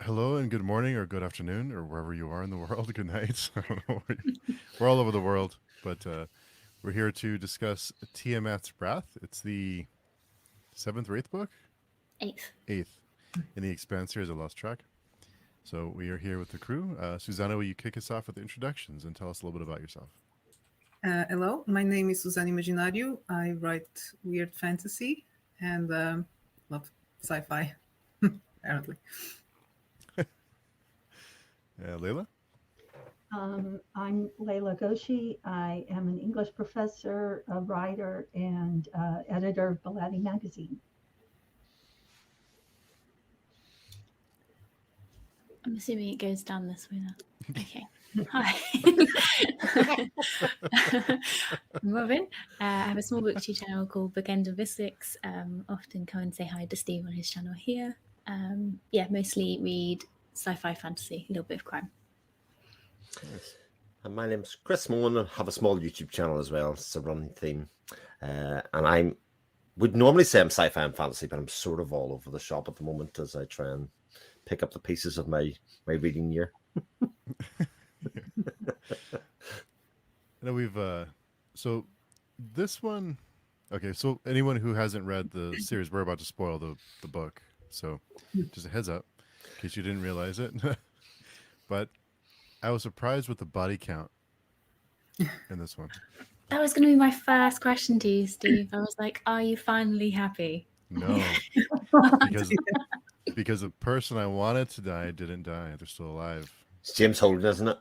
Hello and good morning or good afternoon or wherever you are in the world. Good night. I don't know. We're all over the world, but we're here to discuss Tiamat's Wrath. It's the seventh or eighth book? Eighth. Eighth in the Expanse series. I lost track. So we are here with the crew. Susana, will you kick us off with the introductions and tell us a little bit about yourself? Hello, my name is Susana Imaginario. I write weird fantasy and love sci-fi, apparently. Layla? I'm Layla Goshi. I am an English professor, a writer, and editor of Belati magazine. I'm assuming it goes down this way now. Okay. Hi. I'm Robyn. I have a small booktube channel called Bookend of Mystics. Often come and say hi to Steve on his channel here. Mostly read sci-fi, fantasy, a little bit of crime. Nice. And my name's Chris Moen. I have a small YouTube channel as well. It's a running theme. And I would normally say I'm sci-fi and fantasy, but I'm sort of all over the shop at the moment as I try and pick up the pieces of my reading year. I know we've so this one. Okay, so anyone who hasn't read the series, we're about to spoil the book. So just a heads up, in case you didn't realize it. But I was surprised with the body count in this one. That was going to be my first question to you, Steve. I was like, are you finally happy? No, because the person I wanted to die didn't die. They're still alive. It's James Holden, isn't it?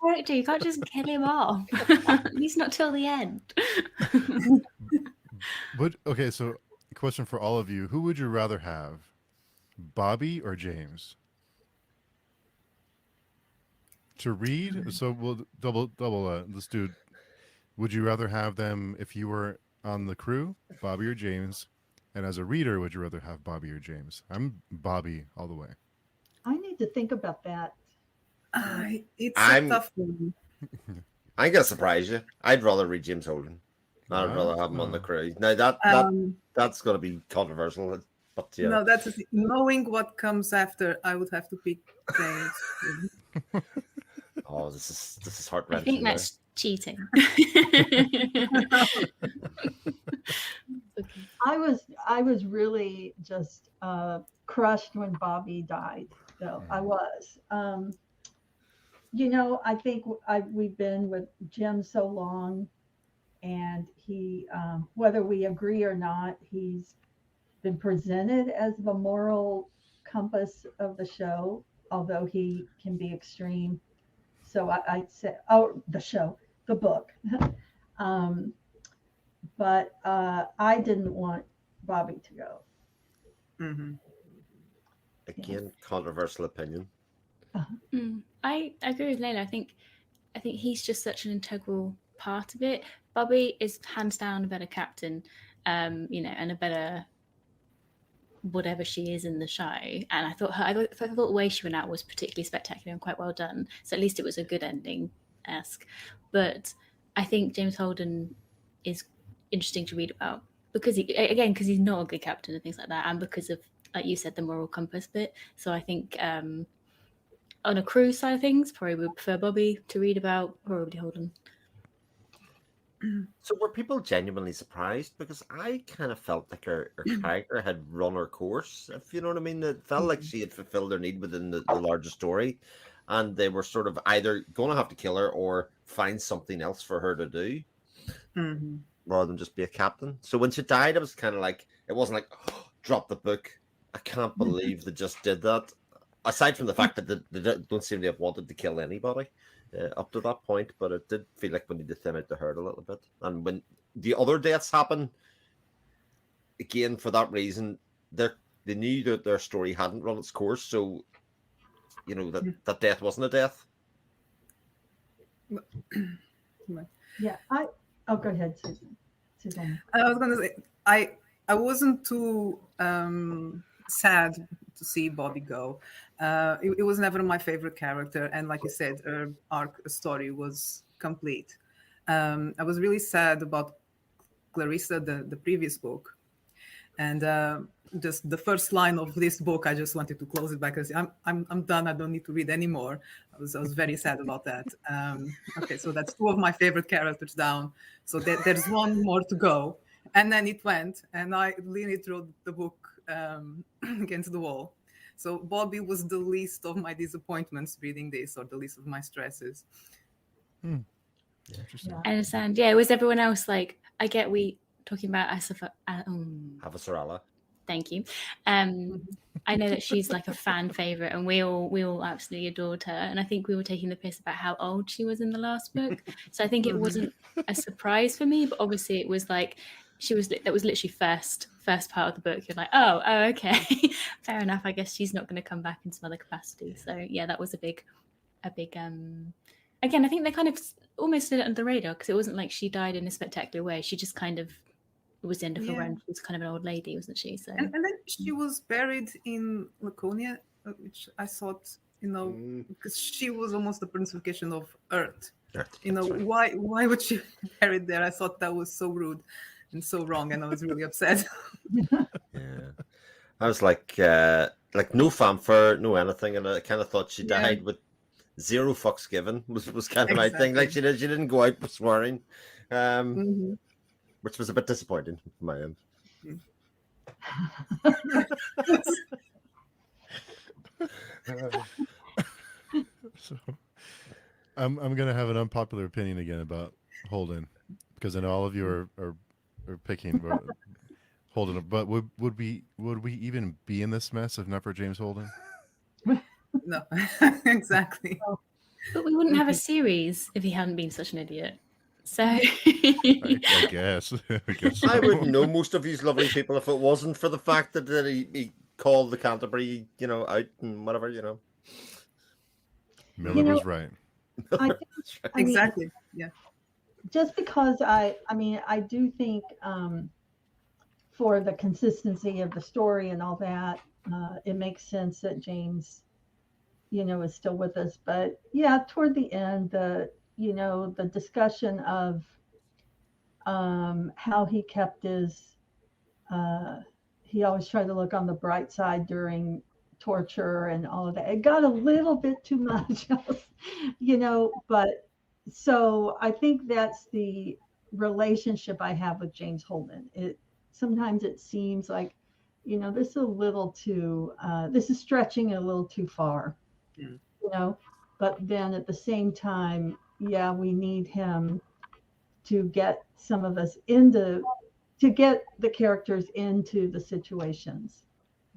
Character, you can't just kill him off. At least not till the end. But okay, so question for all of you: who would you rather have, Bobby or James? To read, so we'll double. Let's do. Would you rather have them if you were on the crew, Bobby or James? And as a reader, would you rather have Bobby or James? I'm Bobby all the way. I need to think about that. It's I'm- a tough one. I'm going to surprise you. I'd rather read James Holden. I'd rather have him on the crew. Now, that's going to be controversial. But yeah. No, that's knowing what comes after. I would have to pick James. Oh, this is I heart-wrenching. think that's cheating. Okay. I was really just crushed when Bobby died. Though I was. I think we've been with Jim so long, and he, whether we agree or not, he's been presented as the moral compass of the show, although he can be extreme. So I'd say, the book. But I didn't want Bobby to go. Mm-hmm. Again, controversial opinion. I agree with Layla. I think he's just such an integral part of it. Bobby is hands down a better captain, and a better whatever she is in the show. And I thought the way she went out was particularly spectacular and quite well done. So at least it was a good ending-esque. But I think James Holden is interesting to read about because he's not a good captain and things like that, and because of, like you said, the moral compass bit. So I think on a crew side of things, probably would prefer Bobby to read about, probably Holden. So were people genuinely surprised? Because I kind of felt like her character had run her course, if you know what I mean. It felt like she had fulfilled her need within the larger story, and they were sort of either going to have to kill her or find something else for her to do, rather than just be a captain. So when she died, it was kind of like, it wasn't like, oh, drop the book. I can't believe they just did that. Aside from the fact that they don't seem to have wanted to kill anybody up to that point, but it did feel like we need to thin out the herd a little bit. And when the other deaths happen, again, for that reason, they knew that their story hadn't run its course, so that death wasn't a death. Yeah, go ahead, Susan. I was gonna say I wasn't too sad to see Bobby go. It was never my favorite character, and like you said, her arc story was complete. I was really sad about Clarissa, the previous book, And just the first line of this book, I just wanted to close it by because I'm done. I don't need to read anymore. I was very sad about that. Okay, so that's 2 of my favorite characters down. So there's 1 more to go, and then it went, and I literally threw the book against the wall. So Bobby was the least of my disappointments reading this, or the least of my stresses. Interesting. Yeah. I understand. Yeah, was everyone else like? I get we talking about Avasarala. Thank you. I know that she's like a fan favorite, and we all absolutely adored her. And I think we were taking the piss about how old she was in the last book. So I think it wasn't a surprise for me, but obviously it was like that was literally first part of the book. You're like, oh, okay, fair enough. I guess she's not going to come back in some other capacity. So yeah, that was a big. Again, I think they kind of almost did it under the radar because it wasn't like she died in a spectacular way. She just kind of was the end of her run. She was kind of an old lady, wasn't she? So and then she was buried in Laconia, which I thought, because she was almost the personification of Earth. Why would she be buried there? I thought that was so rude and so wrong, and I was really upset. Yeah, I was like no fanfare, no anything, and I kind of thought she died with 0 fucks given. Was kind of my thing. Like she didn't go out swearing, which was a bit disappointing from my end. So, I'm gonna have an unpopular opinion again about Holden, because I know all of you are picking Holden, but would we even be in this mess if not for James Holden? No, exactly. but we wouldn't have a series if he hadn't been such an idiot. So I guess. So. I wouldn't know most of these lovely people if it wasn't for the fact that he called the Canterbury, out and whatever, Miller was right. I think, Exactly. Yeah. Just because I do think for the consistency of the story and all that, it makes sense that James, is still with us. But yeah, toward the end, the discussion of how he kept his, he always tried to look on the bright side during torture and all of that. It got a little bit too much, but so I think that's the relationship I have with James Holden. Sometimes it seems like, this is a little too, this is stretching it a little too far, but then at the same time, yeah, we need him to get some of us to get the characters into the situations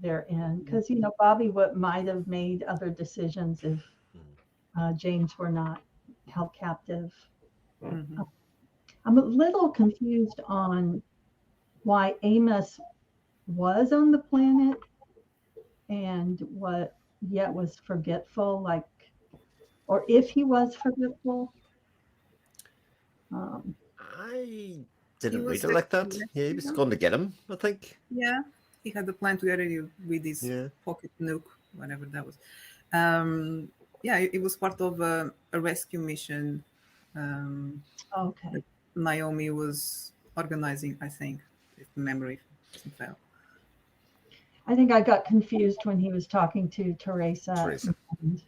they're in. Because, Bobby might have made other decisions if James were not held captive. Mm-hmm. I'm a little confused on why Amos was on the planet and yet was forgetful, or if he was forgetful. I didn't read it like that. Yeah, he was going to get him, I think. Yeah, he had the plan to get it with his pocket nuke, whatever that was. Yeah, it was part of a rescue mission. Okay. That Naomi was organizing, I think, if memory doesn't fail. I think I got confused when he was talking to Teresa. And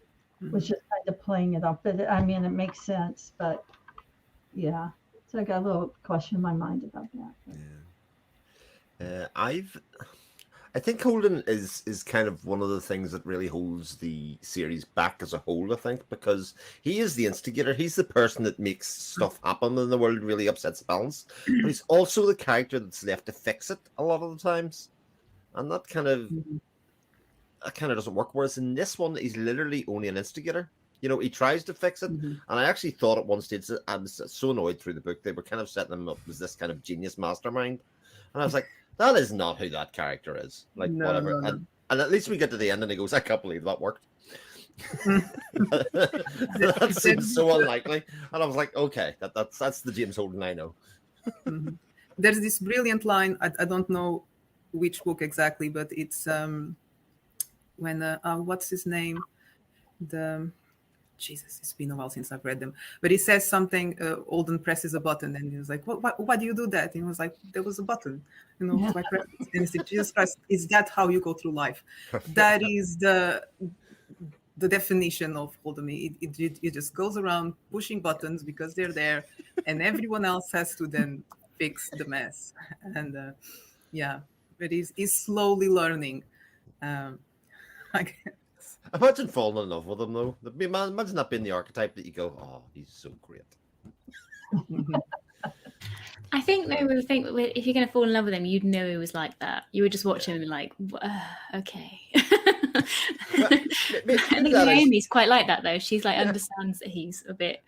was just kind of playing it up. But it makes sense. But yeah, so I got a little question in my mind about that. Yeah. I think Holden is kind of one of the things that really holds the series back as a whole, I think, because he is the instigator. He's the person that makes stuff happen in the world, really upsets balance. But he's also the character that's left to fix it a lot of the times. And that kind of doesn't work. Whereas in this one, he's literally only an instigator. He tries to fix it. And I actually thought at one stage, I was so annoyed through the book, they were kind of setting him up as this kind of genius mastermind. And I was like, that is not who that character is. Whatever. No. And at least we get to the end and he goes, I can't believe that worked. That seems so unlikely. And I was like, okay, that's the James Holden I know. There's this brilliant line. I don't know which book exactly, but it's when what's his name? The Jesus, it's been a while since I've read them. But he says something, Alden presses a button, and he was like, why do you do that? And he was like, there was a button, so I pressed it. And he said, Jesus Christ, is that how you go through life? That is the definition of Alden. It just goes around pushing buttons because they're there, and everyone else has to then fix the mess. And but he's slowly learning. I guess. Imagine falling in love with him, though. Imagine that being the archetype that you go, oh, he's so great. I think if you're going to fall in love with him, you'd know he was like that. You would just watch him and like, okay. I think Naomi's quite like that, though. She's like understands that he's a bit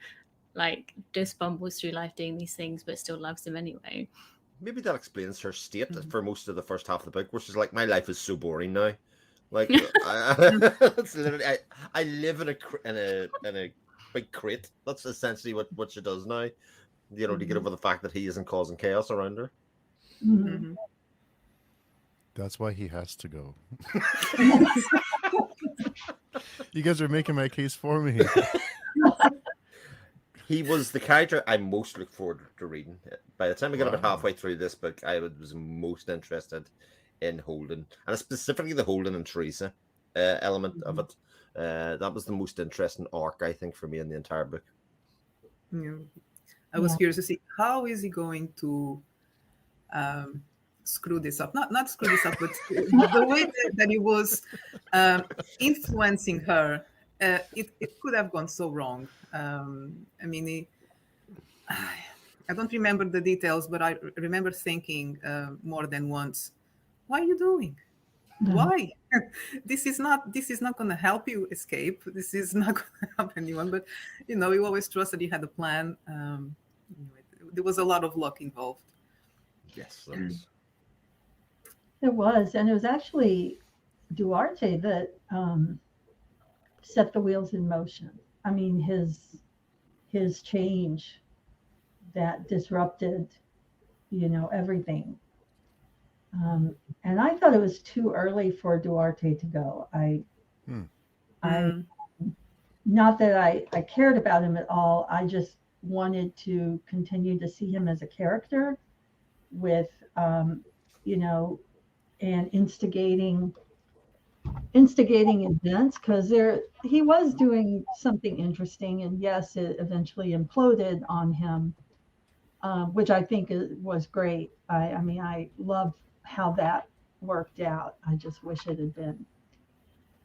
like just bumbles through life doing these things, but still loves him anyway. Maybe that explains her state for most of the first half of the book, where she's like, my life is so boring now. Like, that's literally, I live in a big crate. That's essentially what she does now. To get over the fact that he isn't causing chaos around her. Mm-hmm. That's why he has to go. You guys are making my case for me. He was the character I most look forward to reading. By the time I got about halfway through this book, I was most interested in Holden, and specifically the Holden and Teresa element of it. That was the most interesting arc, I think, for me in the entire book. Yeah. I was curious to see how is he going to screw this up. Not screw this up, but the way that he was influencing her, it could have gone so wrong. I mean, I don't remember the details, but I remember thinking more than once, "What are you doing? Why? This is not going to help you escape. This is not going to help anyone." But he always trusted he had a plan. There was a lot of luck involved. Yes, there was, and it was actually Duarte that set the wheels in motion. I mean, his change that disrupted, everything. And I thought it was too early for Duarte to go. Not that I cared about him at all. I just wanted to continue to see him as a character with, and instigating events, because he was doing something interesting, and yes, it eventually imploded on him, which I think was great. I mean, I love how that worked out. I just wish it had been,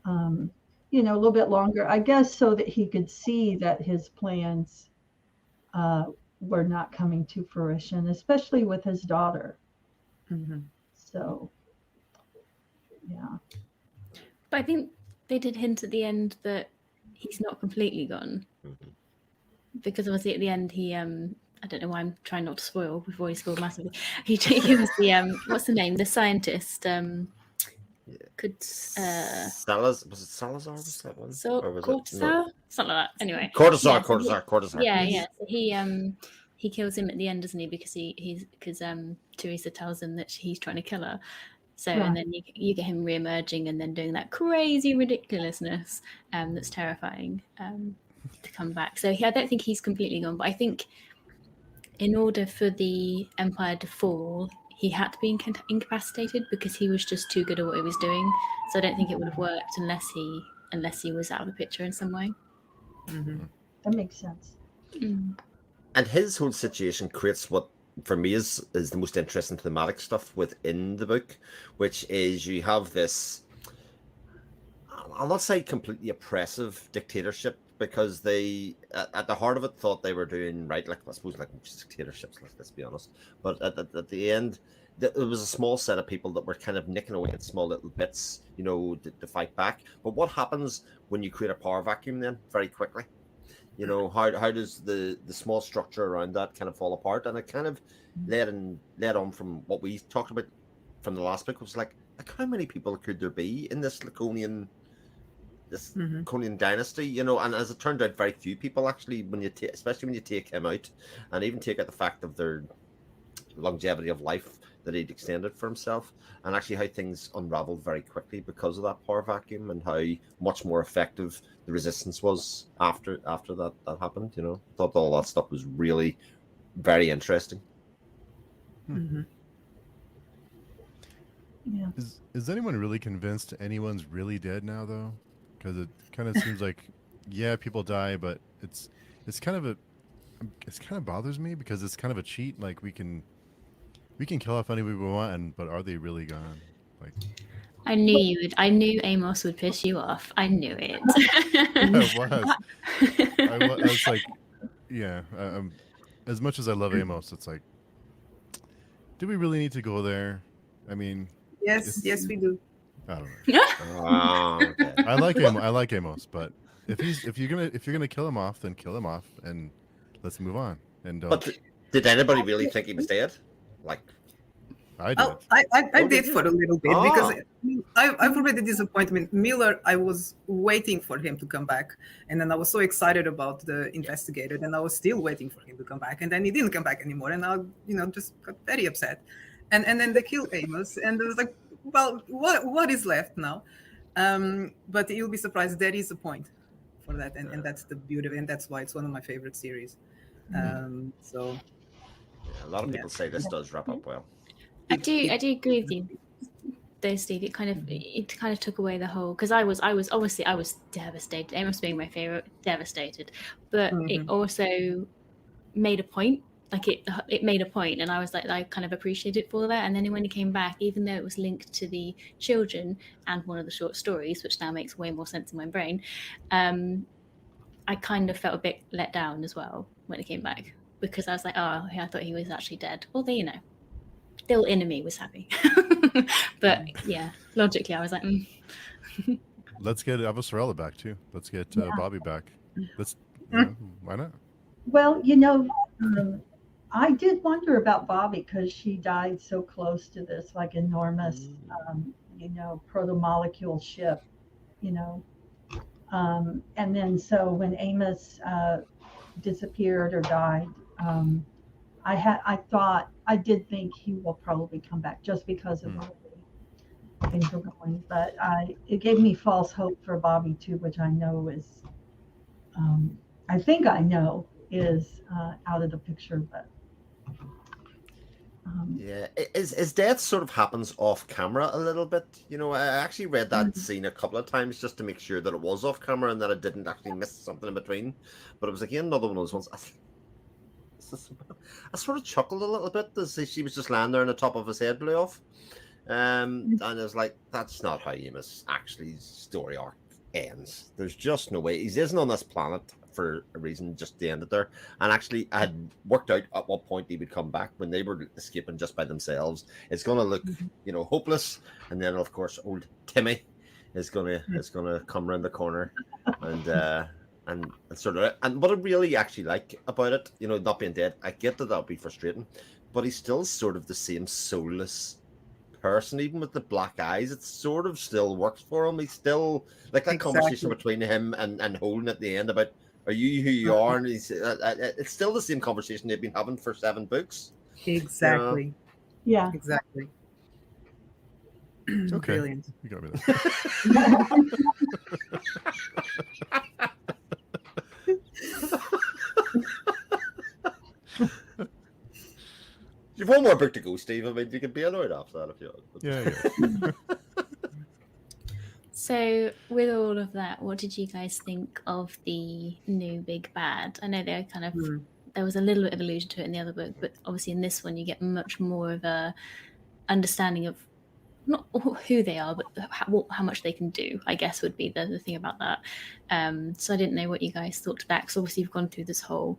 a little bit longer, I guess, so that he could see that his plans were not coming to fruition, especially with his daughter. Mm-hmm. So, yeah. But I think they did hint at the end that he's not completely gone. Mm-hmm. Because obviously at the end he, I don't know why I'm trying not to spoil, we've already spoiled massively. He was the, what's the name? The scientist. Salazar, was it Salazar? Was that one? So or was Cortazar? No. Something like that. Anyway. Cortazar. Yeah. So he kills him at the end, doesn't he? Because because Teresa tells him that he's trying to kill her. So and then you get him re-emerging and then doing that crazy ridiculousness that's terrifying to come back. So I don't think he's completely gone, but I think in order for the Empire to fall, he had to be incapacitated because he was just too good at what he was doing. So I don't think it would have worked unless he was out of the picture in some way. Mm-hmm. That makes sense. Mm. And his whole situation creates what, for me, is the most interesting thematic stuff within the book, which is you have this, I'll not say completely oppressive dictatorship, because they, at the heart of it, thought they were doing right, like I suppose like most dictatorships, let's be honest. But at the end, there was a small set of people that were kind of nicking away at small little bits, to fight back. But what happens when you create a power vacuum then, very quickly? How does the small structure around that kind of fall apart? And it kind of led on from what we talked about from the last book, was like how many people could there be in this Laconian dynasty, and as it turned out, very few people actually, especially when you take him out and even take out the fact of their longevity of life, that he'd extended for himself, and actually how things unraveled very quickly because of that power vacuum, and how much more effective the resistance was after that happened. You know, I thought all that stuff was really very interesting. Mhm. Yeah. Is anyone really convinced anyone's really dead now though? Because it kind of seems like, yeah, people die, but it's kind of bothers me because it's kind of a cheat. Like we can kill off anybody we want, but are they really gone? Like I knew you would. I knew Amos would piss you off. I knew it. I was like, yeah. As much as I love Amos, it's like, do we really need to go there? I mean, Yes, we do. I don't know. Okay. I like Amos, but if you're gonna kill him off, then kill him off, and let's move on. And don't. But did anybody really think he was dead? Like, I did. I did for a little bit because Ah. I've already disappointed Miller. I was waiting for him to come back, and then I was so excited about the investigator, and I was still waiting for him to come back, and then he didn't come back anymore, and I just got very upset, and then they killed Amos, and I was like, well, what is left now? But you'll be surprised, there is a point for that, and that's the beauty of it, and that's why it's one of my favorite series. So yeah, a lot of people say this does wrap up well. I do agree with you, though, Steve. It kind of took away the whole, because I was devastated. Amos being my favorite, devastated, but it also made a point. Like it made a point, and I was like, I kind of appreciated it for that. And then when he came back, even though it was linked to the children and one of the short stories, which now makes way more sense in my brain, I kind of felt a bit let down as well when he came back, because I was like, oh, I thought he was actually dead. Although, still inner me was happy. But yeah, logically, I was like, Let's get Avasarala back too. Let's get Bobby back. Let's. Why not? Well, I did wonder about Bobby because she died so close to this like enormous, proto-molecule ship, and then so when Amos disappeared or died, I did think he will probably come back just because of the way things were going, but it gave me false hope for Bobby too, which I know is, I think I know is out of the picture, but. Yeah, his death sort of happens off camera a little bit. I actually read that scene a couple of times just to make sure that it was off camera and that I didn't actually miss something in between. But it was again another one of those ones. I sort of chuckled a little bit as she was just lying there and the top of his head blew off. And I was like, that's not how Amos actually story arc ends. There's just no way. He isn't on this planet for a reason just to end it there. And actually, I had worked out at what point he would come back when they were escaping just by themselves. It's going to look, hopeless. And then, of course, old Timmy is going to come around the corner and sort of. And what I really actually like about it, not being dead, I get that would be frustrating, but he's still sort of the same soulless person, even with the black eyes. It sort of still works for him. He's still like that conversation between him and Holden at the end about, are you who you are? And it's still the same conversation they've been having for 7 books. Exactly. Yeah. Exactly. Okay. Brilliant. You got me there. You've one more book to go, Steve. I mean, you can be annoyed after that if you want. Yeah. So, with all of that, what did you guys think of the new big bad? I know there was a little bit of allusion to it in the other book, but obviously in this one you get much more of a understanding of not who they are, but how much they can do, I guess, would be the thing about that. So I didn't know what you guys thought to that, because obviously you've gone through this whole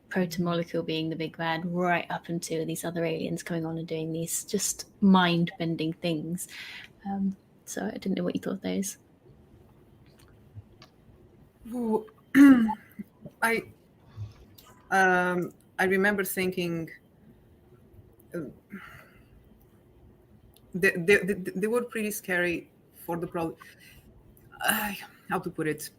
proto-molecule being the big bad right up until these other aliens coming on and doing these just mind-bending things. So I didn't know what you thought of those. I remember thinking they were pretty scary for the problem. How to put it?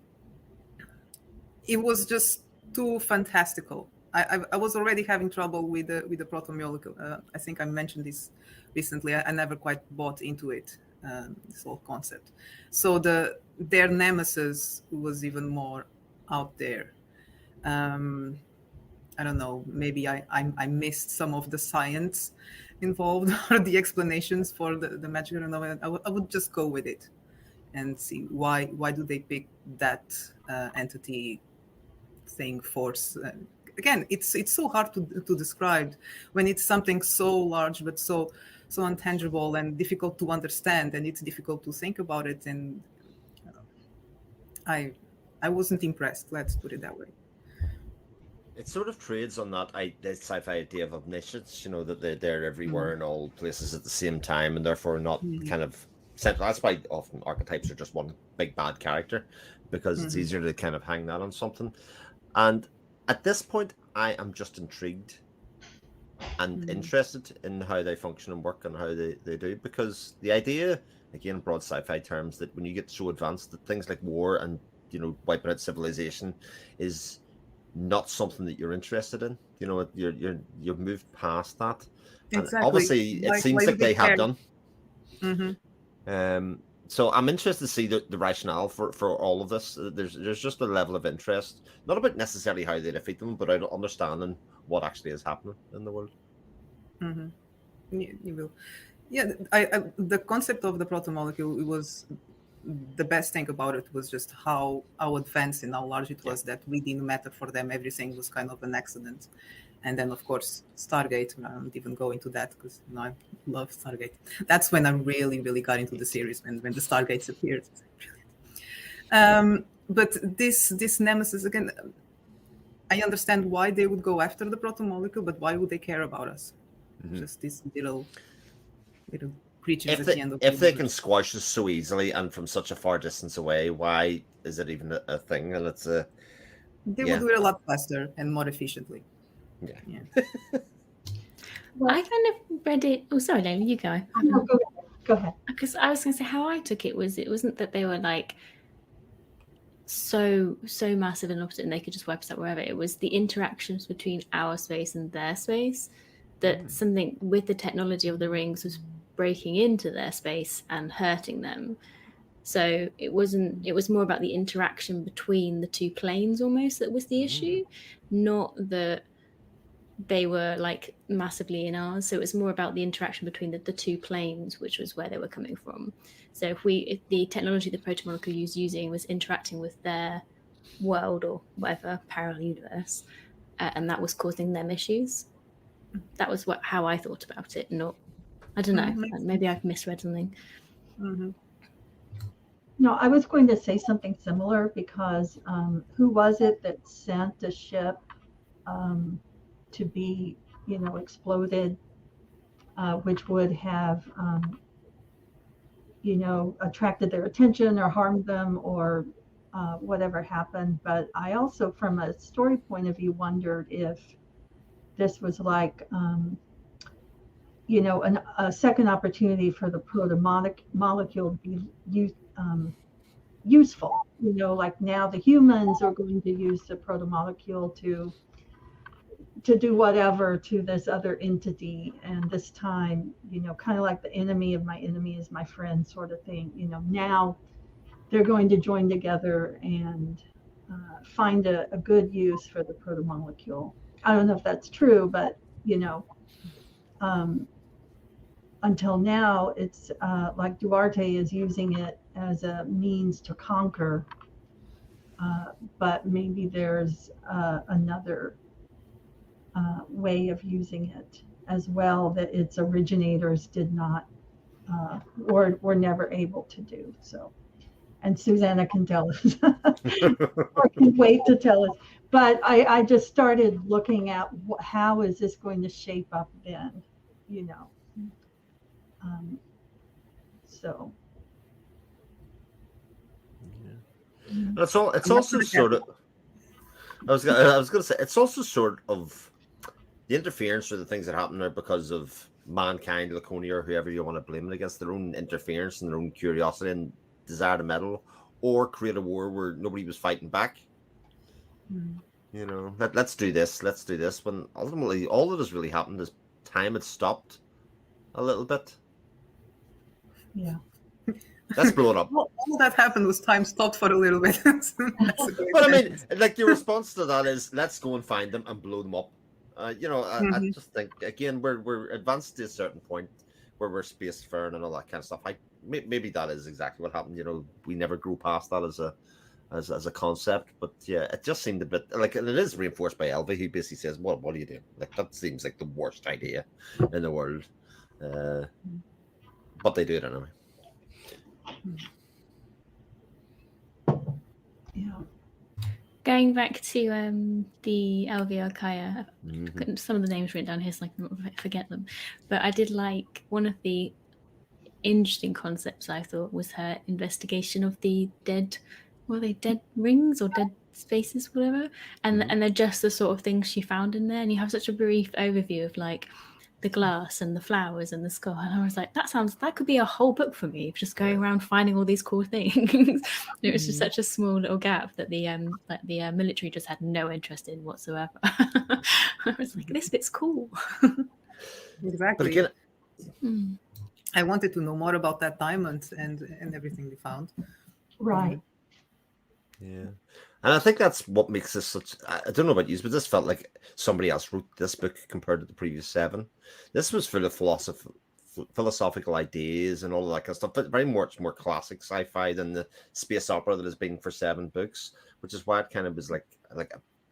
It was just too fantastical. I was already having trouble with the proto-molecule. I think I mentioned this recently. I never quite bought into it, this whole concept. So their nemesis was even more out there. I don't know. Maybe I missed some of the science involved or the explanations for the magic. I don't know. I would just go with it and see why do they pick that entity thing, force. Again, it's so hard to describe when it's something so large but so intangible and difficult to understand, and it's difficult to think about it. And I wasn't impressed. Let's put it that way. It sort of trades on that sci-fi idea of omniscience, that they're everywhere in all places at the same time, and therefore not kind of central. That's why often archetypes are just one big bad character, because it's easier to kind of hang that on something. And at this point, I am just intrigued and interested in how they function and work and how they do, because the idea, again, broad sci-fi terms, that when you get so advanced that things like war and wiping out civilization is not something that you're interested in. You've moved past that. Exactly. And obviously, it seems like they have done. Mm-hmm. So I'm interested to see the rationale for all of this. There's just a level of interest, not about necessarily how they defeat them, but out understanding what actually is happening in the world. Mm-hmm. You will. Yeah, the concept of the proto-molecule, it was the best thing about it was just how advanced and how large it was, that we didn't matter for them. Everything was kind of an accident. And then, of course, Stargate. I don't even go into that because I love Stargate. That's when I really, really got into the series, when the Stargates appeared. But this nemesis, again, I understand why they would go after the proto-molecule, but why would they care about us? Just these little creatures at the end of the If they can squash us so easily and from such a far distance away, why is it even a thing? And it's they would do it a lot faster and more efficiently. Yeah. I kind of read it. Oh, sorry, Layla, you go. No, go ahead. Because I was going to say how I took it wasn't that they were like so massive and opposite and they could just wipe us out wherever. It was the interactions between our space and their space, that something with the technology of the rings was breaking into their space and hurting them. So it was more about the interaction between the two planes almost that was the issue, not that they were like massively in ours. So it was more about the interaction between the two planes, which was where they were coming from. So if the technology the proto-molecule was using was interacting with their world or whatever parallel universe, and that was causing them issues. That was how I thought about it. Not, I don't know. Maybe I've misread something. No, I was going to say something similar because who was it that sent a ship to be, exploded, which would have, attracted their attention or harmed them or whatever happened. But I also, from a story point of view, wondered if this was like, a second opportunity for the proto-molecule to be useful. Like now the humans are going to use the proto-molecule to do whatever to this other entity, and this time, kind of like the enemy of my enemy is my friend sort of thing. Now they're going to join together and find a good use for the proto-molecule. I don't know if that's true, but until now, it's like Duarte is using it as a means to conquer, but maybe there's another way of using it as well that its originators did not or were never able to do. So, and Susana can tell us, or can wait to tell us. But I just started looking at how is this going to shape up then, so. It's also sort of. I was going to say it's also sort of the interference or the things that happen there because of mankind, Laconia, or whoever you want to blame it against, their own interference and their own curiosity and desire to meddle or create a war where nobody was fighting back. You know, let's do this. Let's do this. When ultimately all that has really happened is time had stopped a little bit. Yeah. Let's blow it up. Well, all that happened was time stopped for a little bit. That's a great But I mean, sentence. like your response to that is, let's go and find them and blow them up. You know, I Mhm. just think again we're advanced to a certain point where we're spacefaring and all that kind of stuff. Maybe that is exactly what happened. You know, we never grew past that as a concept. But yeah, it just seemed a bit like, and it is reinforced by Elva, who basically says, what are you doing? Like that seems like the worst idea in the world. But they do it anyway. Yeah. Going back to the LVR Kaya, I've Mhm. got some of the names written down here so I can forget them. But I did like one of the interesting concepts I thought was her investigation of the dead, were they dead rings or dead spaces, whatever? And Mhm. and they're just the sort of things she found in there. And you have such a brief overview of like the glass and the flowers and the skull. And I was like, that could be a whole book for me, just going around finding all these cool things. It was just such a small little gap that the military just had no interest in whatsoever. I was like, this bit's cool. But Exactly. again, Mm. I wanted to know more about that diamond and everything they found. Right. yeah, and I think that's what makes this such. I don't know about you, but this felt like somebody else wrote this book compared to the previous 7. This was full of philosophical ideas and all of that kind of stuff, but very much more classic sci-fi than the space opera that has been for 7 books, which is why it kind of was like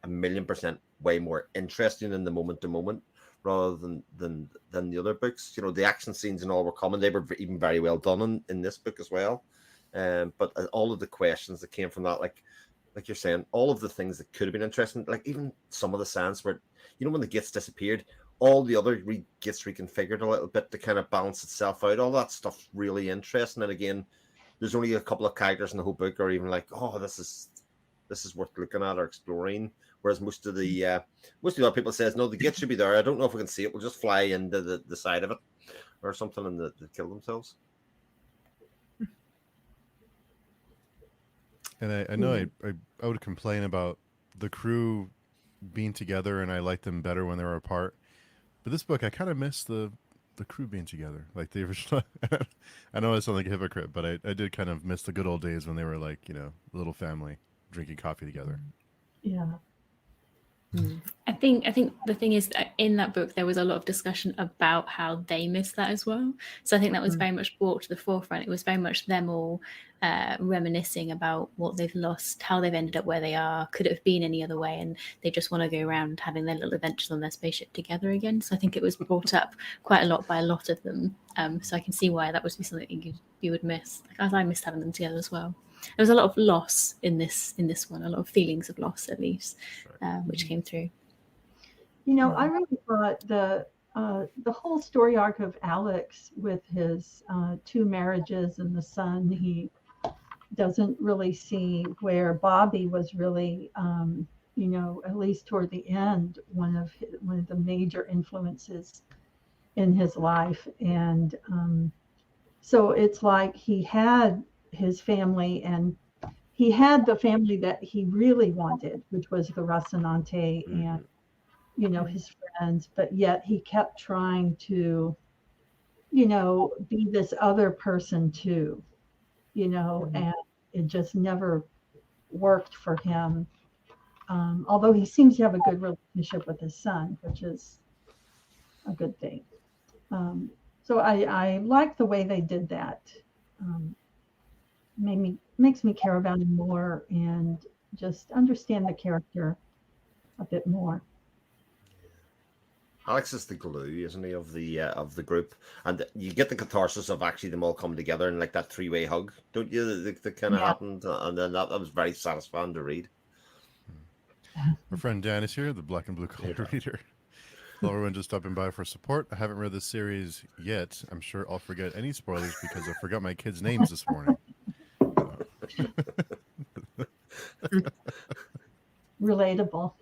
a million% way more interesting in the moment to moment rather than the other books. You know, the action scenes and all were common. They were even very well done in this book as well. But all of the questions that came from that, like you're saying, all of the things that could have been interesting, like even some of the science where, you know, when the gates disappeared, all the other gates reconfigured a little bit to kind of balance itself out. All that stuff's really interesting. And again, there's only a couple of characters in the whole book are even like, oh, this is worth looking at or exploring. Whereas most of the other people says, no, the gate should be there. I don't know if we can see it. We'll just fly into the side of it or something and they kill themselves. And I know I would complain about the crew being together, and I liked them better when they were apart. But this book, I kind of miss the crew being together, like the original. I know I sound like a hypocrite, but I did kind of miss the good old days when they were like, you know, a little family drinking coffee together. Yeah. I think the thing is that in that book there was a lot of discussion about how they missed that as well. So I think that was very much brought to the forefront. It was very much them all reminiscing about what they've lost, how they've ended up where they are, could it have been any other way, and they just want to go around having their little adventures on their spaceship together again. So I think it was brought up quite a lot by a lot of them. So I can see why that would be something you would miss. Like, as I missed having them together as well. There was a lot of loss in this one, a lot of feelings of loss at least, which came through. You know, I really thought the whole story arc of Alex with his 2 marriages and the son, he doesn't really see where Bobby was really, you know, at least toward the end, one of the major influences in his life. And so it's like he had his family, and he had the family that he really wanted, which was the Rocinante and, you know, his friends, but yet he kept trying to, you know, be this other person too, you know, and it just never worked for him. Although he seems to have a good relationship with his son, which is a good thing. So I like the way they did that. Makes me care about him more and just understand the character a bit more. Alex is the glue, isn't he, of the group, and you get the catharsis of actually them all coming together in like that 3-way hug, don't you? That kind of happened, and then that was very satisfying to read. Our friend Dan is here, the Black and Blue Color Reader. Hello, everyone just stopping by for support. I haven't read this series yet. I'm sure I'll forget any spoilers because I forgot my kids' names this morning. Relatable.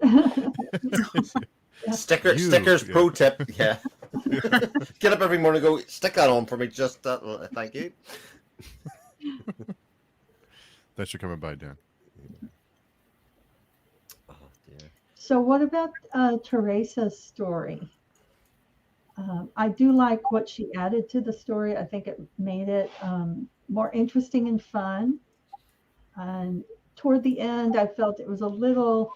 Stickers, pro tip, yeah. Get up every morning and go, stick that on for me, just thank you. Thanks for coming by, Dan. Oh, dear. So what about Teresa's story? I do like what she added to the story. I think it made it more interesting and fun. And toward the end, I felt it was a little,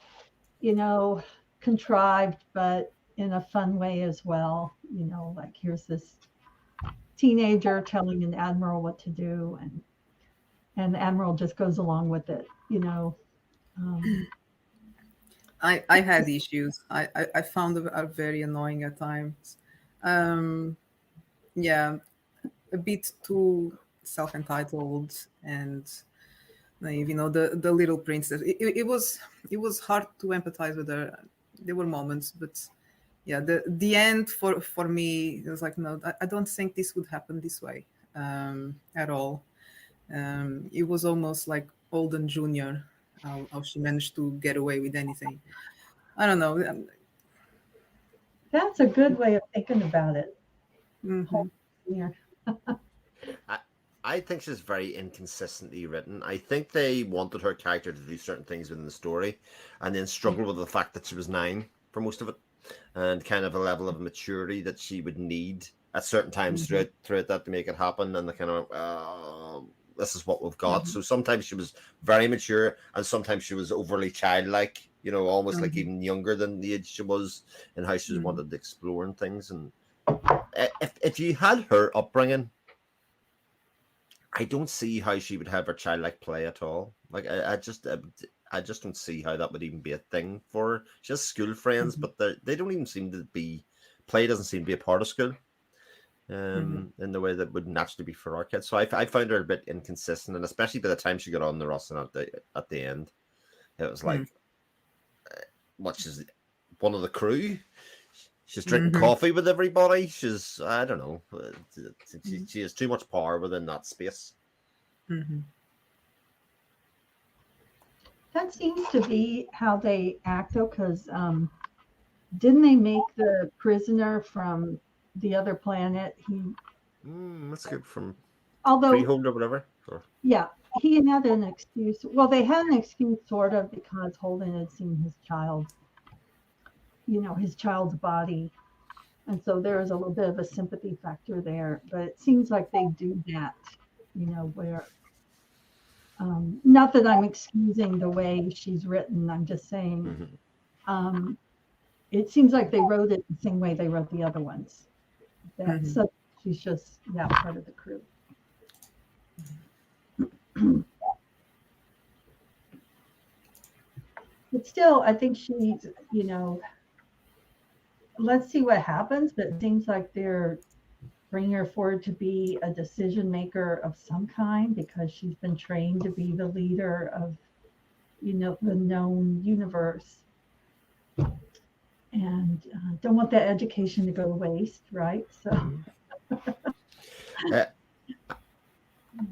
contrived, but in a fun way as well. Like here's this teenager telling an admiral what to do, and the admiral just goes along with it. Um, I had issues. I found it very annoying at times. Um, yeah, a bit too self-entitled and naive. The little princess. It was hard to empathize with her. There were moments, but yeah, the end for me, it was like, no, I don't think this would happen this way at all. It was almost like Olden Junior, how she managed to get away with anything. I don't know. that's a good way of thinking about it. Mhm. Yeah. I think she's very inconsistently written. I think they wanted her character to do certain things within the story, and then struggled with the fact that she was 9 for most of it, and kind of a level of maturity that she would need at certain times throughout that to make it happen. And the kind of this is what we've got. So sometimes she was very mature, and sometimes she was overly childlike. Almost like even younger than the age she was, and how she was wanted to explore and things. And if you had her upbringing, I don't see how she would have her childlike play at all. Like I just don't see how that would even be a thing for her. She has school friends, but they don't even seem to be. Play doesn't seem to be a part of school, in the way that would naturally be for our kids. So I found her a bit inconsistent, and especially by the time she got on the roster at the end, it was like, what? She's one of the crew. She's drinking coffee with everybody. I don't know. She has too much power within that space. That seems to be how they act, though, because didn't they make the prisoner from the other planet? That's good from Although Freehold or whatever. Yeah, he had an excuse. Well, they had an excuse, sort of, because Holden had seen his child's body. And so there is a little bit of a sympathy factor there. But it seems like they do that, where, not that I'm excusing the way she's written, I'm just saying, it seems like they wrote it the same way they wrote the other ones. So she's just, part of the crew. But still, I think she's, let's see what happens. But it seems like they're bringing her forward to be a decision maker of some kind, because she's been trained to be the leader of, the known universe. And don't want that education to go to waste, right? So.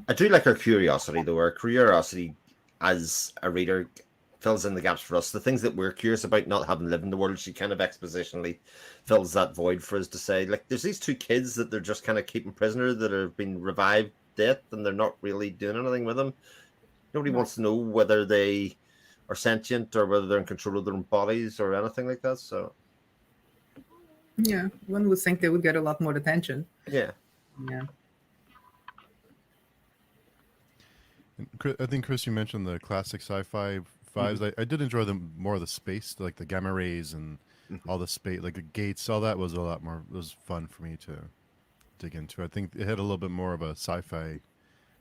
I do like her curiosity, though. Her curiosity as a reader fills in the gaps for us. The things that we're curious about, not having lived in the world, she kind of expositionally fills that void for us to say, like, there's these 2 kids that they're just kind of keeping prisoner that have been revived death, and they're not really doing anything with them. Nobody wants to know whether they are sentient or whether they're in control of their own bodies or anything like that. So, yeah, one would think they would get a lot more attention. Yeah. I think, Chris, you mentioned the classic sci-fi vibes. I did enjoy more of the space, like the gamma rays and all the space, like the gates. All that was a lot more. It was fun for me to dig into. I think it had a little bit more of a sci-fi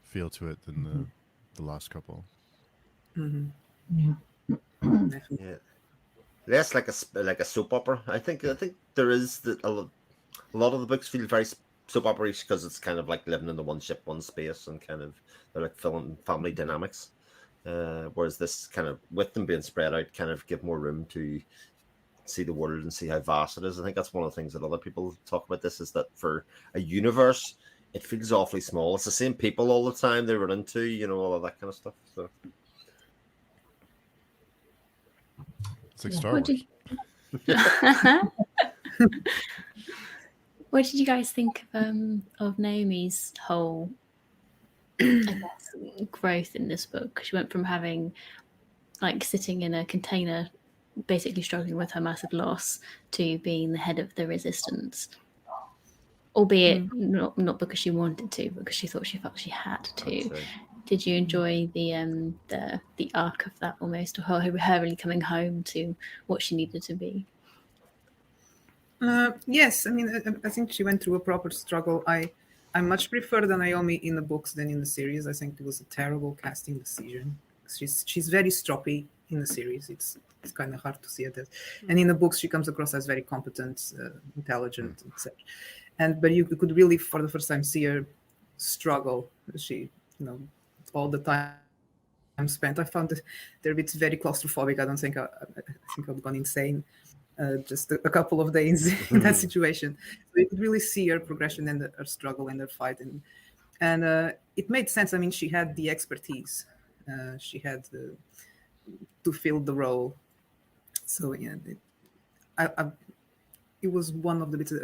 feel to it than the last couple. Yeah. Yeah. Less like a soap opera. I think there is a lot of the books feel very soap opera-ish because it's kind of like living in the one ship, one space, and kind of they're like filling family dynamics. Whereas this kind of, with them being spread out, kind of give more room to see the world and see how vast it is. I think that's one of the things that other people talk about this, is that for a universe, it feels awfully small. It's the same people all the time they run into, all of that kind of stuff. So it's like Star Wars. What did you guys think of Naomi's whole, I guess, growth in this book? She went from having, like, sitting in a container basically struggling with her massive loss to being the head of the resistance, albeit not because she wanted to, because she thought she felt she had to. Did you enjoy the arc of that almost, or her really coming home to what she needed to be? Yes, I mean, I think she went through a proper struggle. I much prefer the Naomi in the books than in the series. I think it was a terrible casting decision. She's very stroppy in the series. It's kind of hard to see it as, and in the books she comes across as very competent, intelligent, etc. But you could really, for the first time, see her struggle. She, all the time spent. I found that they're a bit very claustrophobic. I don't think I think I've gone insane. Just a couple of days in that situation. So you could really see her progression and her struggle and her fight. And it made sense. I mean, she had the expertise. She had to fill the role. So, yeah, it was one of the bits.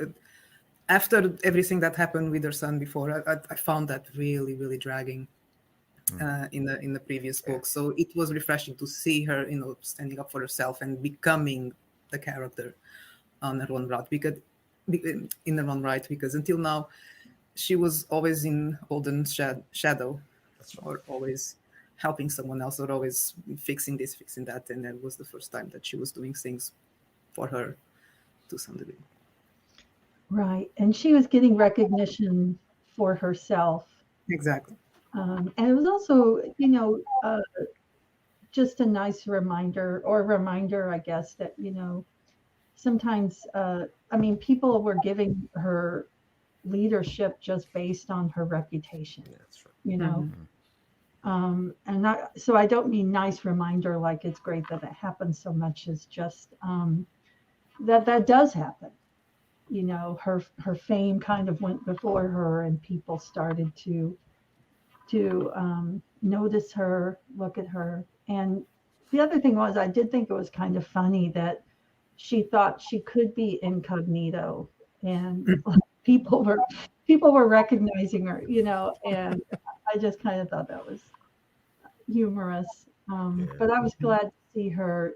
After everything that happened with her son before, I found that really, really dragging in the previous book. So it was refreshing to see her, standing up for herself and becoming the character on her own right, because until now she was always in Holden's shadow, or always helping someone else, or always fixing this, fixing that, and that was the first time that she was doing things for her to some degree. Right, and she was getting recognition for herself. Exactly. And it was also, just a nice reminder, I guess, that, sometimes, people were giving her leadership just based on her reputation, That's right. So I don't mean nice reminder like it's great that it happens so much, as just that does happen. Her fame kind of went before her, and people started to notice her, look at her. And the other thing was, I did think it was kind of funny that she thought she could be incognito, and people were recognizing her, and I just kind of thought that was humorous. But I was glad to see her,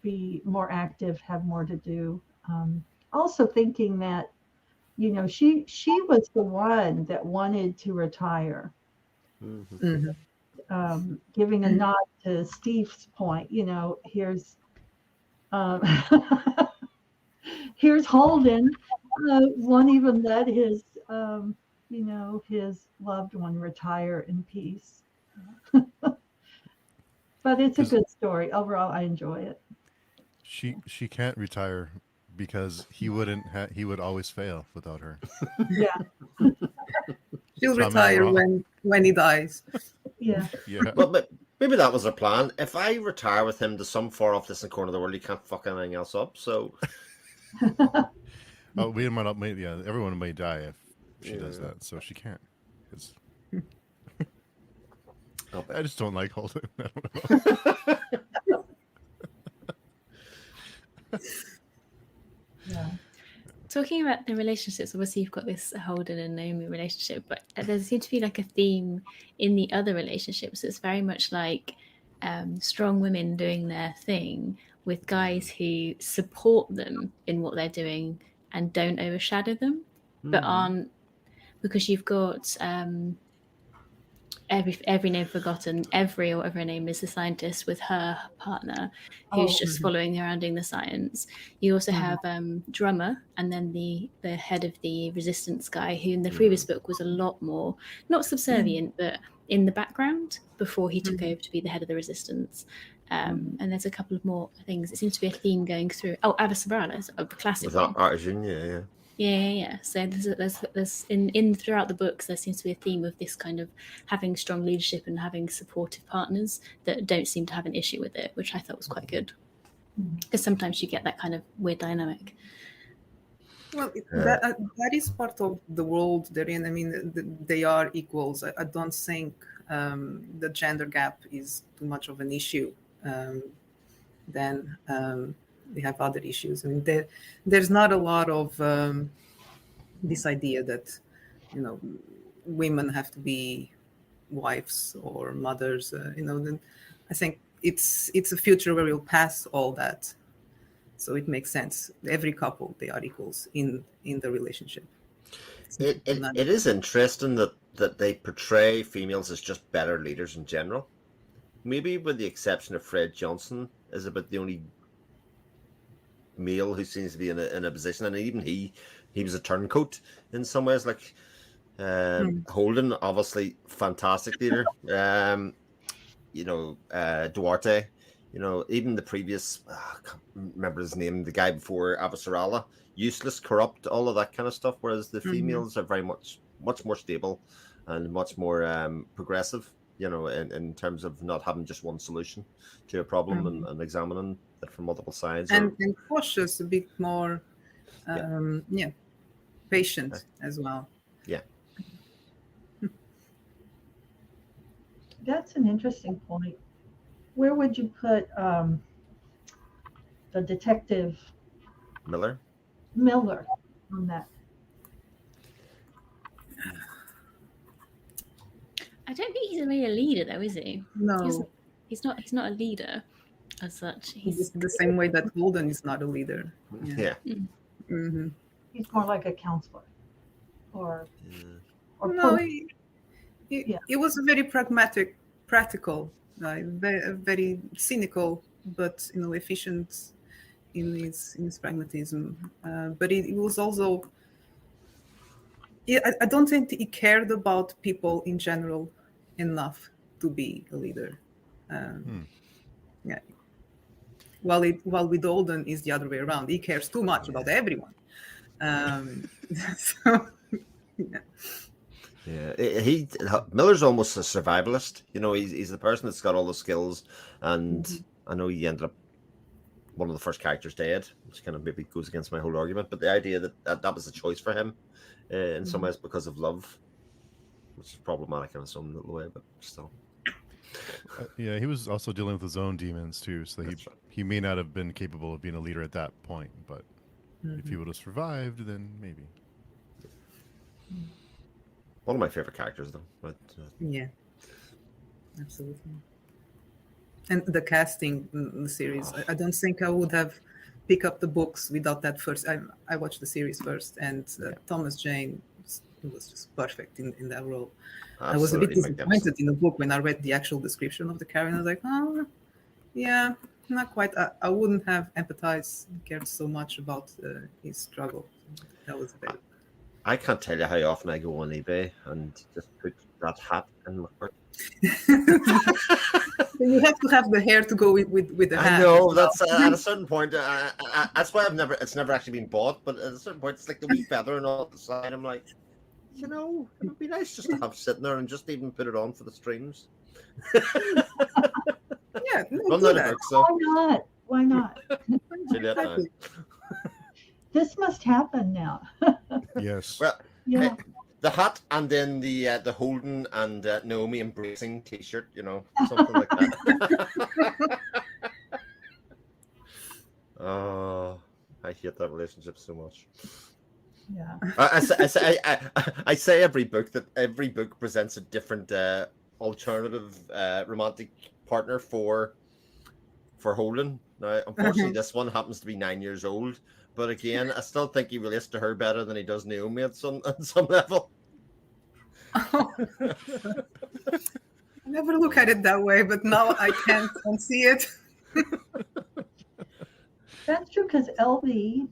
be more active, have more to do. Also thinking that, she was the one that wanted to retire. Giving a nod to Steve's point, here's here's Holden, won't even let his his loved one retire in peace. But it's a good story overall. I enjoy it. She can't retire because he would always fail without her. Yeah. She'll retire when he dies. Yeah. But maybe that was her plan. If I retire with him to some far off distant corner of the world, he can't fuck anything else up. So we might not. Everyone may die if she does that. So she can't. I just don't like Holden. I don't know. Yeah. Talking about the relationships, obviously you've got this Holden and Naomi relationship, but there seems to be like a theme in the other relationships. It's very much like strong women doing their thing with guys who support them in what they're doing and don't overshadow them, but aren't, because you've got every name forgotten, or whatever her name is, the scientist with her partner who's just following her around doing the science. You also have Drummer, and then the head of the resistance guy, who in the previous book was a lot more not subservient but in the background before he took over to be the head of the resistance. And there's a couple of more things. It seems to be a theme going through. Ava Sobrano, a classic with one. Arjun, yeah. Yeah. So there's in throughout the books there seems to be a theme of this kind of having strong leadership and having supportive partners that don't seem to have an issue with it, which I thought was quite good. Because sometimes you get that kind of weird dynamic. Well, that is part of the world they're in. I mean, they are equals. I don't think the gender gap is too much of an issue. Then they have other issues. I mean, there's not a lot of this idea that, women have to be wives or mothers. I think it's a future where we'll pass all that, so it makes sense. Every couple, they are equals in the relationship. It is interesting that they portray females as just better leaders in general. Maybe with the exception of Fred Johnson is about the only male who seems to be in a position, and even he was a turncoat in some ways. Like Holden, obviously fantastic leader. Duarte. Even the previous, I can't remember his name, the guy before Avasarala, useless, corrupt, all of that kind of stuff. Whereas the females are very much more stable and much more progressive. In terms of not having just one solution to a problem and examining it from multiple sides. And cautious, a bit more, patient as well. Yeah. That's an interesting point. Where would you put the detective Miller on that? I don't think he's really a leader, though, is he? No, He's not a leader as such. he's the same way that Holden is not a leader. Yeah. Mm-hmm. He's more like a counselor, or No, he was a very practical, very cynical, but efficient in his pragmatism. But it was also. I don't think he cared about people in general enough to be a leader. Yeah. While with Holden is the other way around. He cares too much about everyone. So, Miller's almost a survivalist. He's the person that's got all the skills, and I know he ended up one of the first characters dead, which kind of maybe goes against my whole argument. But the idea that was a choice for him in some ways because of love, which is problematic in some little way, but still. He was also dealing with his own demons too, so he may not have been capable of being a leader at that point. But if he would have survived, then maybe. One of my favorite characters, though. But yeah, absolutely. And the casting in the series, I don't think I would have picked up the books without that first. I watched the series first, and Thomas Jane was just perfect in that role. Absolutely. I was a bit disappointed in the book when I read the actual description of the character. I was like, oh, yeah, not quite. I wouldn't have empathized, cared so much about his struggle. That was bad. I can't tell you how often I go on eBay and just put that hat in my purse. You have to have the hair to go with the hat. I know that's at a certain point. That's why it's never actually been bought. But at a certain point, it's like the wee feather and all the side. I'm like, it would be nice just to have sitting there and just even put it on for the streams. Yeah, Why not? Exactly. This must happen now. Yes. Well, yeah. The hat and then the Holden and Naomi embracing T-shirt, something like that. Oh, I hate that relationship so much. Yeah. I say every book presents a different alternative romantic partner for Holden. Now, unfortunately, this one happens to be 9 years old. But again, I still think he relates to her better than he does Naomi at some level. I never look at it that way, but now I can't unsee it. That's true, because LV,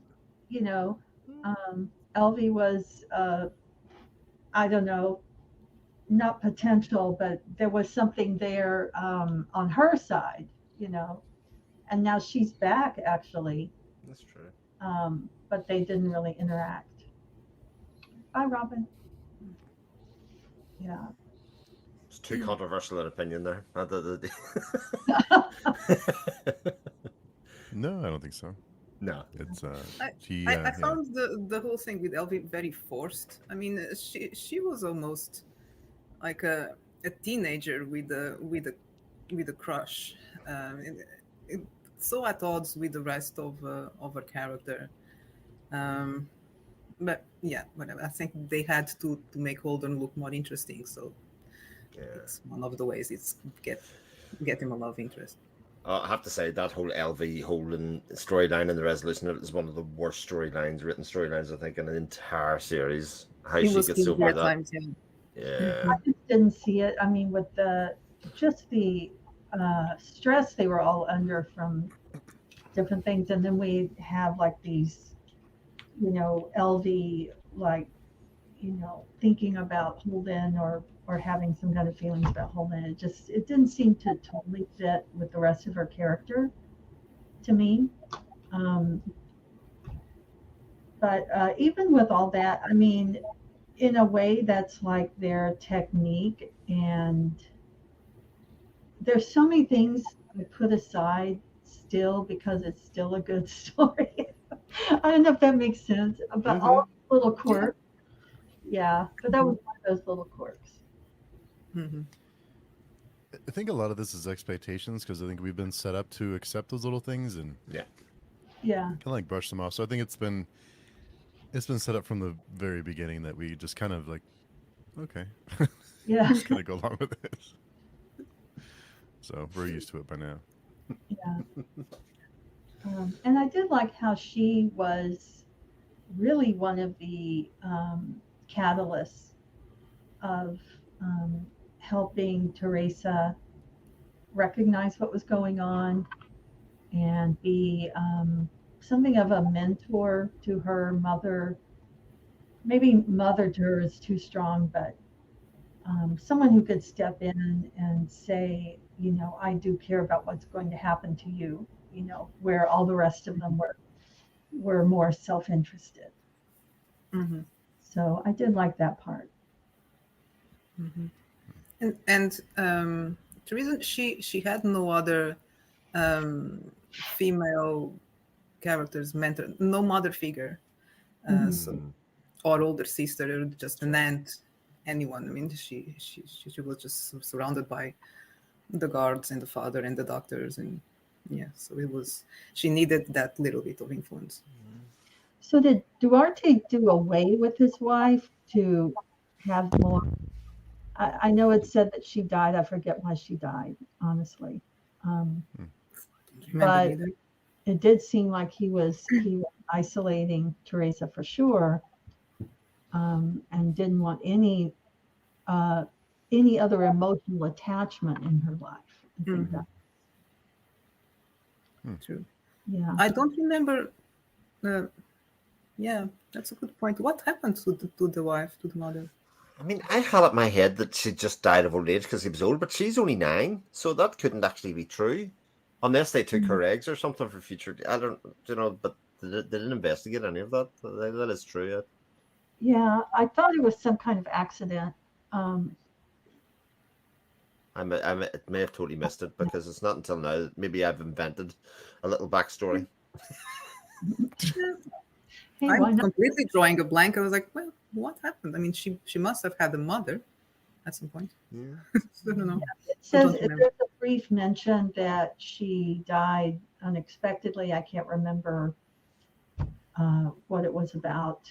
LV was, I don't know, not potential, but there was something there on her side, and now she's back, actually. That's true. But they didn't really interact. Bye, Robyn. Yeah. It's too controversial an opinion there. No, I don't think so. No, it's I found the whole thing with Elvie very forced. I mean, she was almost like a teenager with a crush. So at odds with the rest of her character. But yeah, whatever. I think they had to make Holden look more interesting. So it's one of the ways it's get him a love interest. I have to say that whole LV Holden storyline and the resolution of it is one of the worst written storylines I think in the entire series. How It she was gets too over at that. times. Yeah. I just didn't see it. I mean, with the stress they were all under from different things, and then we have like these, LV, like, thinking about Holden or having some kind of feelings about Holden. It didn't seem to totally fit with the rest of her character to me. Um, but even with all that, I mean, in a way, that's like their technique, and there's so many things I put aside still because it's still a good story. I don't know if that makes sense, but all little quirks. Yeah, but that was one of those little quirks. Mm-hmm. I think a lot of this is expectations because I think we've been set up to accept those little things and Yeah, kind of like brush them off. So I think it's been set up from the very beginning that we just kind of like, okay, yeah, just kind of go along with it. So we're used to it by now. yeah. And I did like how she was really one of the catalysts of helping Teresa recognize what was going on and be something of a mentor to her mother. Maybe mother to her is too strong, but someone who could step in and say, I do care about what's going to happen to you, where all the rest of them were more self-interested. Mm-hmm. So I did like that part. Mm-hmm. And the reason she had no other female characters, mentor, no mother figure, so or older sister, or just an aunt, anyone. I mean, she was just surrounded by the guards and the father and the doctors, and so she needed that little bit of influence. So did Duarte do away with his wife to have more? I know it said that she died. I forget why she died, honestly. Remember But either? it did seem like he was isolating Teresa for sure, and didn't want any other emotional attachment in her life. I think that. True. Yeah. I don't remember. Yeah, that's a good point. What happened to the wife, to the mother? I mean, I had it in my head that she just died of old age because he was old, but she's only 9, so that couldn't actually be true. Unless they took her eggs or something for future. I don't, but they didn't investigate any of that. That is true. Yeah, I thought it was some kind of accident. I may have totally missed it because it's not until now that maybe I've invented a little backstory. Hey, I'm completely drawing a blank. I was like, well, what happened? I mean, she must have had a mother at some point. Yeah. I don't know. It says there's a brief mention that she died unexpectedly. I can't remember what it was about.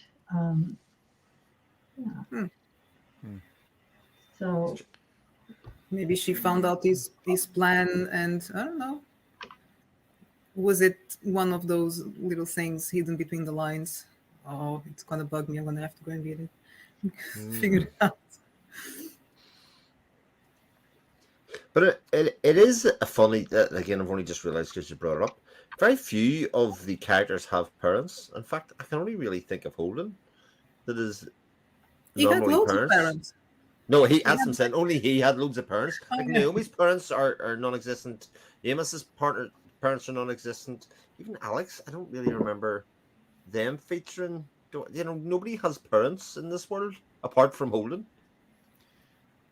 So maybe she found out this plan, and I don't know. Was it one of those little things hidden between the lines? Oh, it's gonna bug me. I'm gonna have to go and read it. Figure it out. But it is a funny. Again, I've only just realised because you brought it up. Very few of the characters have parents. In fact, I can only really think of Holden. That is He had normally loads parents. of parents. No, as I'm saying, only he had loads of parents. Oh, Like yeah. Naomi's parents are non-existent. Amos's parents are non-existent. Even Alex, I don't really remember them featuring. Nobody has parents in this world apart from Holden.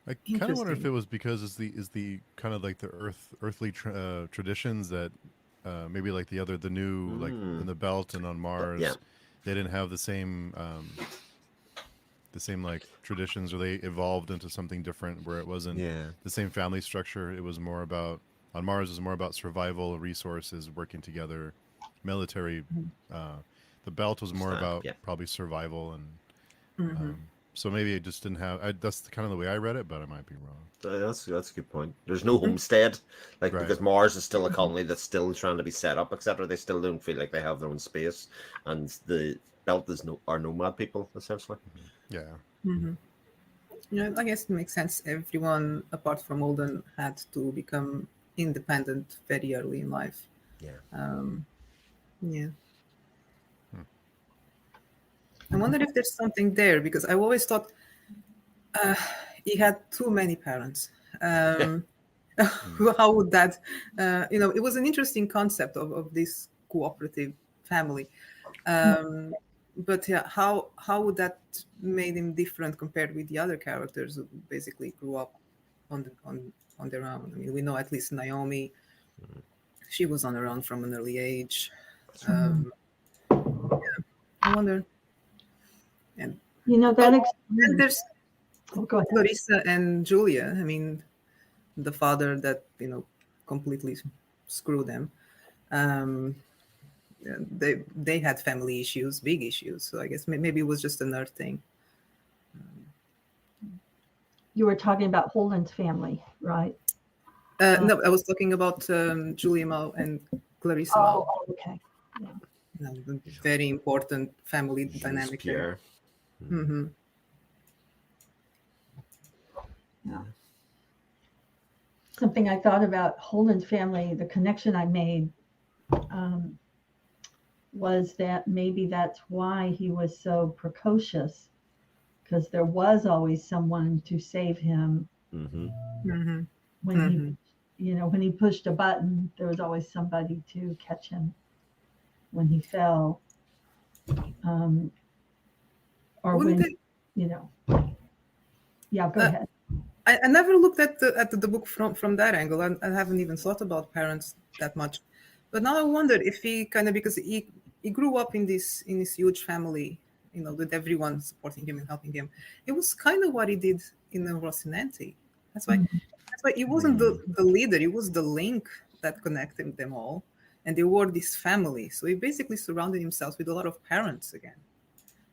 I kind of wonder if it was because is the kind of like the earthly traditions that maybe like the new like in the belt and on Mars, they didn't have the same like traditions, or they evolved into something different where it wasn't the same family structure. It was more about on Mars. It was more about survival, resources, working together, military. The belt was more about probably survival and so maybe it just didn't have. That's kind of the way I read it, but I might be wrong. That's a good point. There's no homestead, like Right. because Mars is still a colony that's still trying to be set up, etc. They still don't feel like they have their own space, and the belt are nomad people essentially. Yeah. Mm-hmm. Yeah, I guess it makes sense. Everyone apart from Alden had to become independent very early in life. Yeah. Yeah. I wonder if there's something there, because I always thought he had too many parents. How would that, it was an interesting concept of this cooperative family. But yeah, how would that made him different compared with the other characters who basically grew up on their own? I mean, we know at least Naomi, she was on her own from an early age. Yeah, I wonder. And that then there's go ahead. Clarissa and Julia. I mean, the father that completely screwed them. They had family issues, big issues. So I guess maybe it was just a nerd thing. You were talking about Holden's family, right? No, I was talking about Julia Mao and Clarissa Mao. Oh, okay. Yeah. Very important family dynamic there. Mm-hmm. Yeah. Something I thought about Holden's family, the connection I made was that maybe that's why he was so precocious, because there was always someone to save him. Mm-hmm. When when he pushed a button, there was always somebody to catch him when he fell. Or Wouldn't when, yeah, go ahead. I never looked at the book from that angle. I haven't even thought about parents that much. But now I wonder if he because he grew up in this huge family, with everyone supporting him and helping him. It was kind of what he did in Rocinante. That's why he wasn't the leader. He was the link that connected them all, and they were this family. So he basically surrounded himself with a lot of parents again.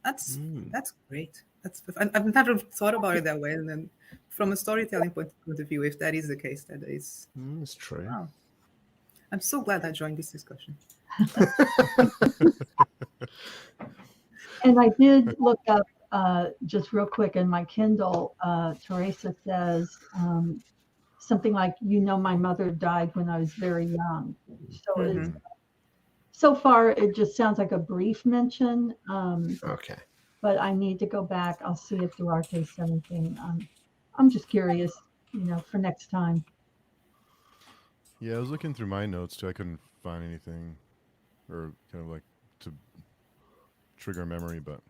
That's great. I've never thought about it that way. And then from a storytelling point of view, if that is the case, that is It's true. Wow. I'm so glad I joined this discussion. And I did look up just real quick in my Kindle. Teresa says something like, my mother died when I was very young. So so far, it just sounds like a brief mention. Okay. But I need to go back. I'll see if Duarte said anything. I'm just curious, for next time. Yeah, I was looking through my notes too. I couldn't find anything, or kind of like to trigger a memory, but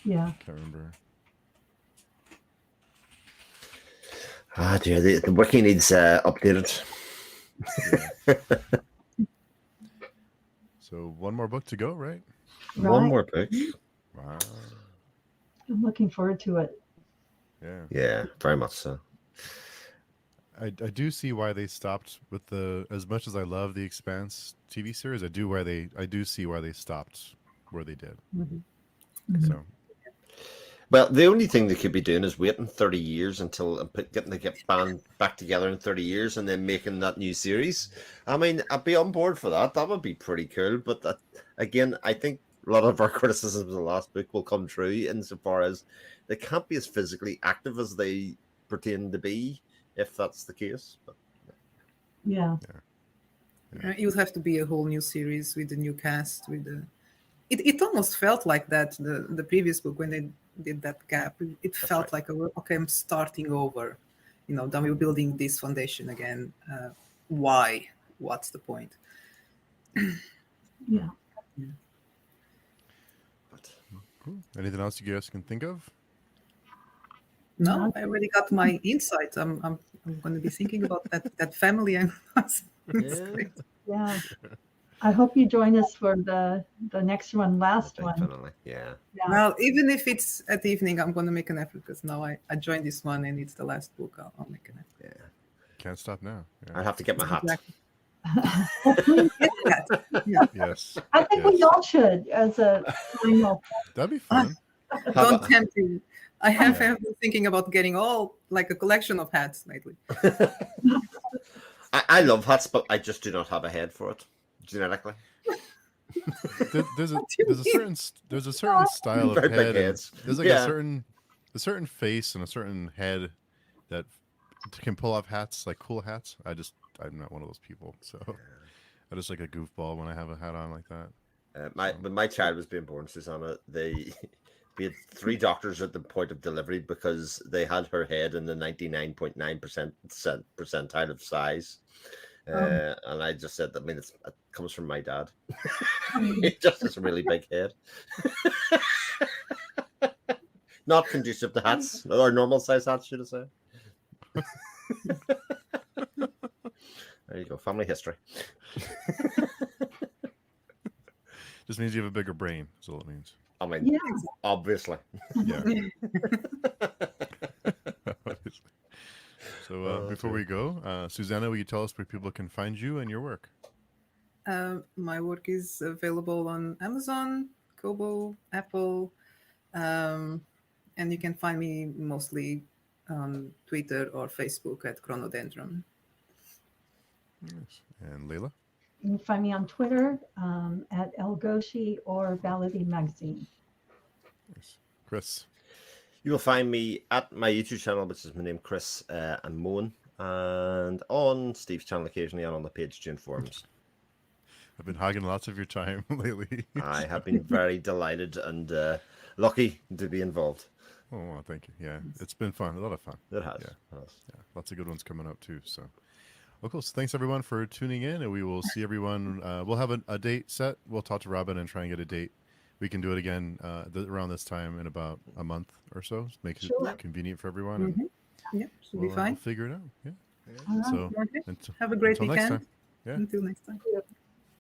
yeah, can't remember. Ah, dear, the wiki needs updated. Yeah. So one more book to go, right? One more book. Wow. I'm looking forward to it. Yeah. Yeah, very much so. I do see why they stopped with as much as I love the Expanse TV series, I do see why they stopped where they did. Mm-hmm. So, well, the only thing they could be doing is waiting 30 years until getting the band back together in 30 years and then making that new series. I mean, I'd be on board for that. That would be pretty cool. But again, I think a lot of our criticisms of the last book will come true insofar as they can't be as physically active as they pretend to be, if that's the case. But, yeah. It would have to be a whole new series with the new cast. It almost felt like that the previous book when they did that gap. It felt like I'm starting over. Then we're building this foundation again. Why? What's the point? Yeah. cool. Anything else you guys can think of? No, I already got my insight. I'm going to be thinking about that family and us. Yeah. I hope you join us for the next one, last one. Definitely, yeah. Well, even if it's at the evening, I'm going to make an effort because now I joined this one and it's the last book. I'll make an effort. Yeah. Can't stop now. Yeah. I have to get my hat. Exactly. Yes. I think we all should as a final. That'd be fun. Don't tempt me. I have Yeah. been thinking about getting all like a collection of hats lately. I love hats, but I just do not have a head for it genetically. There's a What do you mean? there's a certain style of Very big head, and heads. there's like Yeah. a certain face and a certain head that can pull off hats, like cool hats. I'm not one of those people, so I just like a goofball when I have a hat on like that. When my child was being born, Susana, we had 3 doctors at the point of delivery because they had her head in the 99.9% percentile of size. And I just said, it comes from my dad. He just has a really big head. Not conducive to hats, or normal size hats, should I say. There you go, family history. Just means you have a bigger brain. That's all it means. Yeah. Obviously. Yeah. So before we go, Susana, will you tell us where people can find you and your work? My work is available on Amazon, Kobo, Apple, and you can find me mostly on Twitter or Facebook at Chronodendron. Yes. And Layla? You can find me on Twitter at El Goshi or Baladi Magazine. Yes. Chris? You will find me at my YouTube channel, which is my name, Chris and Moen, and on Steve's channel occasionally and on the Page June forums. I've been hogging lots of your time lately. I have been very delighted and lucky to be involved. Oh, well, thank you. Yeah, it's been fun. A lot of fun. It has. Yeah. Yeah, lots of good ones coming up too. So, well, cool. So thanks everyone for tuning in, and we will see everyone. We'll have a date set. We'll talk to Robyn and try and get a date. We can do it again around this time in about a month or so. Make it Sure. convenient for everyone. And Yeah, should be we'll fine. figure it out. Yeah. All right. So Okay. until, Have a great until next weekend. time. Yeah. Until next time.